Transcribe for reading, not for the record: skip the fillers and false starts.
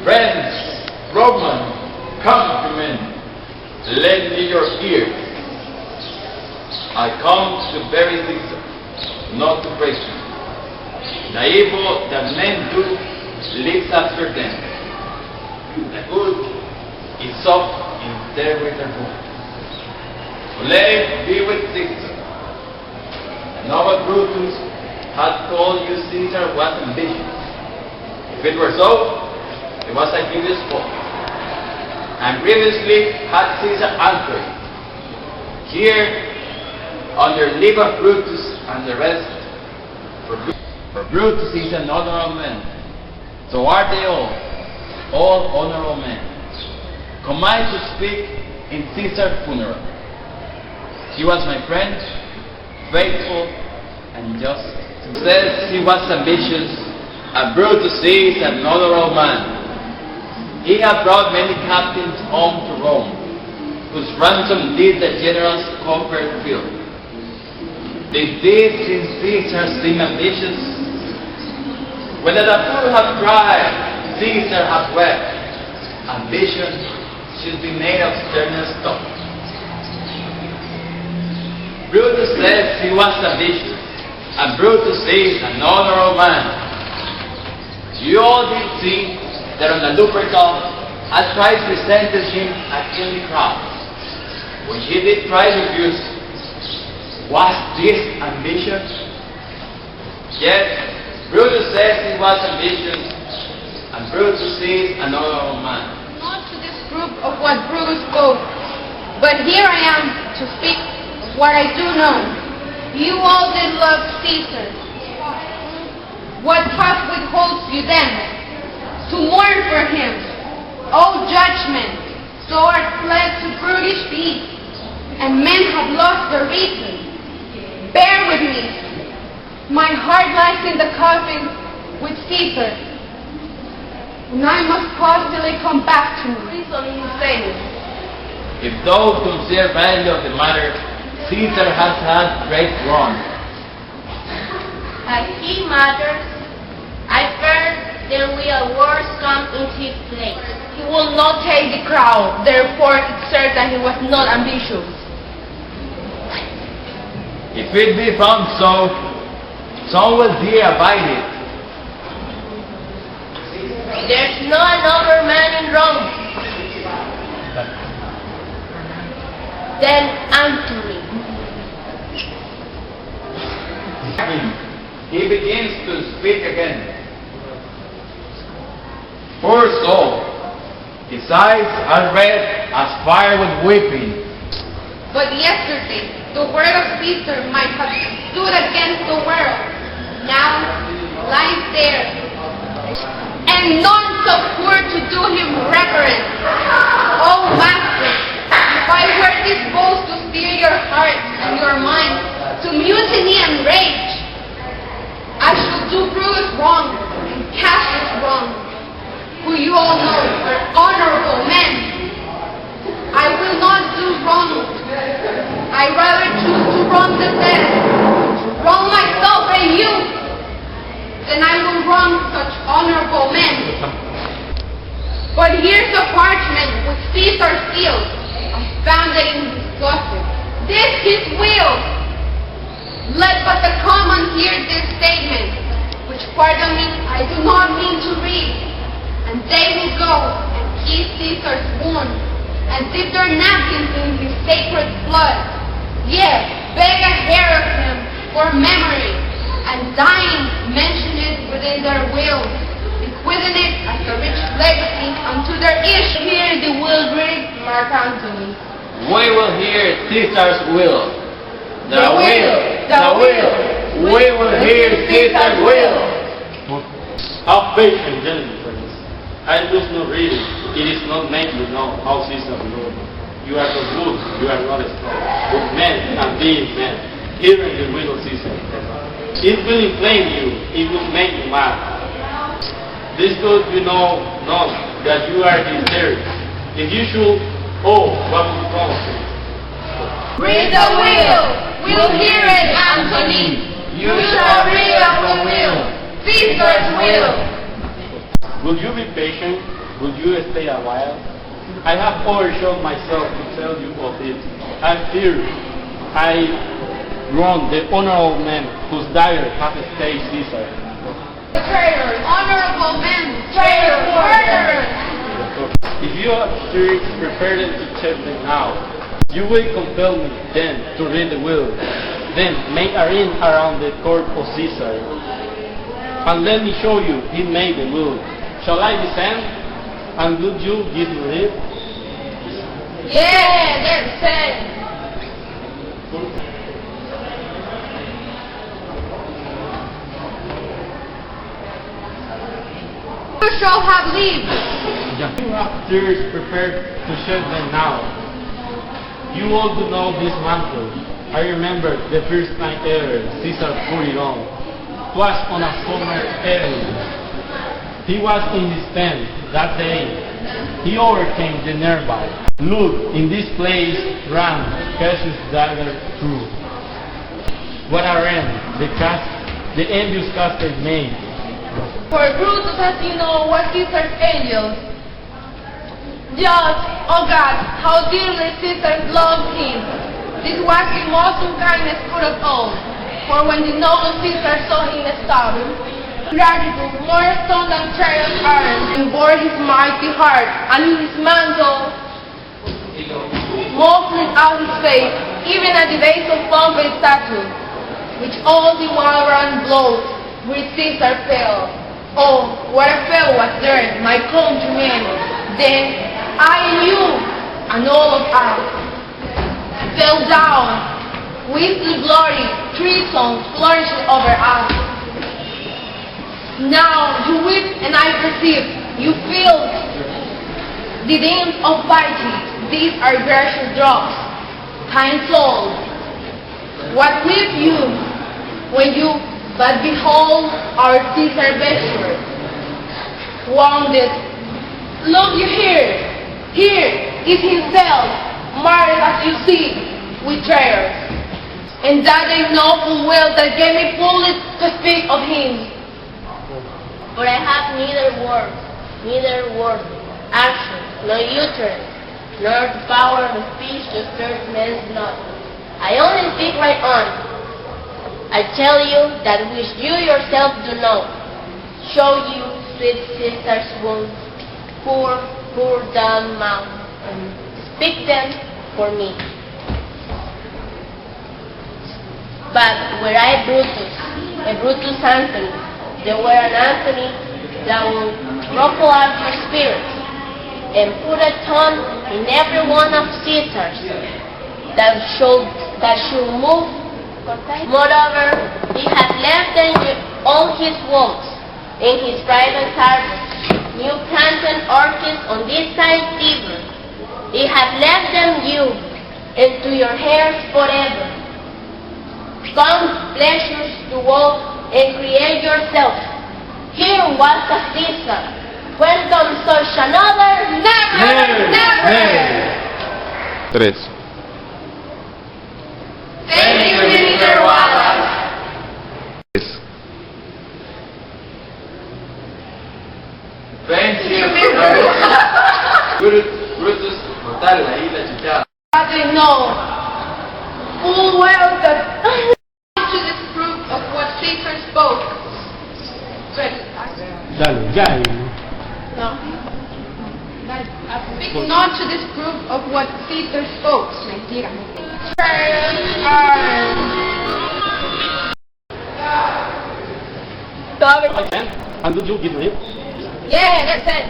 Friends, Roman, countrymen, lend me your ears. I come to bury Caesar, not to praise him. The evil that men do lives after them. The good is soft instead with their good. So let it be with Caesar. The noble Brutus had told you Caesar was ambitious. If it were so, it was a Julius fault. And previously had Caesar Antony. Here, under leave of Brutus and the rest, for Brutus is an honorable man. So are they all honorable men. Command to speak in Caesar's funeral. He was my friend, faithful and just. Says he was ambitious, and Brutus is an honorable man. He had brought many captains home to Rome, whose ransom did the generals conquer fill. They did since Caesar seemed ambitious. When the poor have cried, Caesar hath wept. Ambition should be made of sterner stuff. Brutus says he was ambitious, and Brutus is an honorable man. You all did see that on the Lupercal, as Christ presented him a kingly crown, which he did try to refuse. Was this ambition? Yet, Brutus says he was ambitious, and Brutus is an honorable man. Not to disprove of what Brutus spoke, but here I am to speak of what I do know. You all did love Caesar. What thought withholds you then to mourn for him? O judgment, so art fled to brutish deeds, and men have lost their reason. Bear with me. My heart lies in the coffin with Caesar, and I must pause till it come back to me. Reason he says. If those consider value of the matter, Caesar has had great wrong. As he matters, I fear there will worse come in his place. He will not take the crown, therefore it's certain he was not ambitious. If it be found so, some will dare abide it. There's no another man in Rome than Antony. He begins to speak again. Poor soul, his eyes are red as fire with weeping. But yesterday, the word of Caesar might have stood against the world. Now, lies there, and none so poor to do him reverence. Oh, Master, if I were disposed to steer your heart and your mind to mutiny and rage, I should do Brutus wrong and Cassius wrong, who you all know are honorable men. I will not do wrong. I rather choose to wrong the dead, wrong myself and you, than I will wrong such honorable men. But here's the parchment with Caesar's seal. I found it in his closet. This his will. Let but the common hear this statement, which, pardon me, I do not mean to read. And they will go and kiss Caesar's wound, and dip their napkins in his sacred blood. Yes, beg a hair of him for memory, and dying mention it within their will, bequeathing it as a rich legacy unto their issue. Here the will read, Marc Antony. We will hear Caesar's will. The will. We will hear Caesar's will. Have faith and gentlemen, friends. I was not reading. It is not meant to know how Caesar will. You are not good, you are not strong, but men and being men, hearing the will of Caesar. It will inflame you, it will make you mad. This good you know not that you are his heir. If you should, what will become of it? Read the will! We'll hear it, Antony! You shall read of the will! Caesar's will! Will you be patient? Will you stay a while? I have overshot myself to tell you of it. I fear I wrong the honorable men whose dire have stayed Caesar. Traitors, honorable men, traitors, murderers. If you have spirits prepared to check them now, you will compel me then to read the will. Then make a ring around the court of Caesar. And let me show you he made the will. Shall I descend? And would you give me leave? Yeah, descend. You shall have leave. You have spirits prepared to shed them now. You all do know this mantle. I remember the first night ever Caesar put it on. It was on a summer evening. He was in his tent that day. He overcame the nearby. Look, in this place ran Cassius' dagger through. What a ram the envious caster made. For Brutus, as you know, was Caesar's angel. Just, oh God, how dearly Caesar loved him. This was the most unkindness put of all. For when the noble Caesar saw him starving, gratitude more stone than Trajan's arms, and bore his mighty heart, and in his mantle molded out his face, even at the base of Pompey's statue, which all the while ran blows, with Caesar fell. Oh, what a fellow was there, my countrymen. Then I and you, and all of us, fell down, with the glory, treason flourishing over us. Now you weep and I perceive, you feel the dams of piety. These are gracious drops, kind soul. What weep you when you but behold our Caesar vesture, wounded. Look you here is himself, marred as you see, with traitors. And that they know full well that gave me fully to speak of him. For I have neither word, action, nor utterance, nor the power of speech to stir men's blood. I only speak right on. I tell you that which you yourself do know. Show you sweet Caesar's wounds, poor dumb mouth, and speak them for me. But were I Brutus, a Brutus Antony, there were an Antony that would ruffle out your spirits, and put a thorn in every one of Caesar's, that should move. Moreover, he hath left them all his walks, in his private harbors, new planted orchards on this side Tiber. He hath left them you, and to your heirs forever. Come, pleasures to walk and create yourself. Here was a Caesar. Welcome such another. Never. 3. Thank you, Mr. Wallace. Thank you. Brutus, total, ahí la chichada. They know full well that to disprove of what Caesar spoke. Dale. No. Speak not to disprove of what Caesar spoke. Mentira. And would you give me? Yeah, that's it.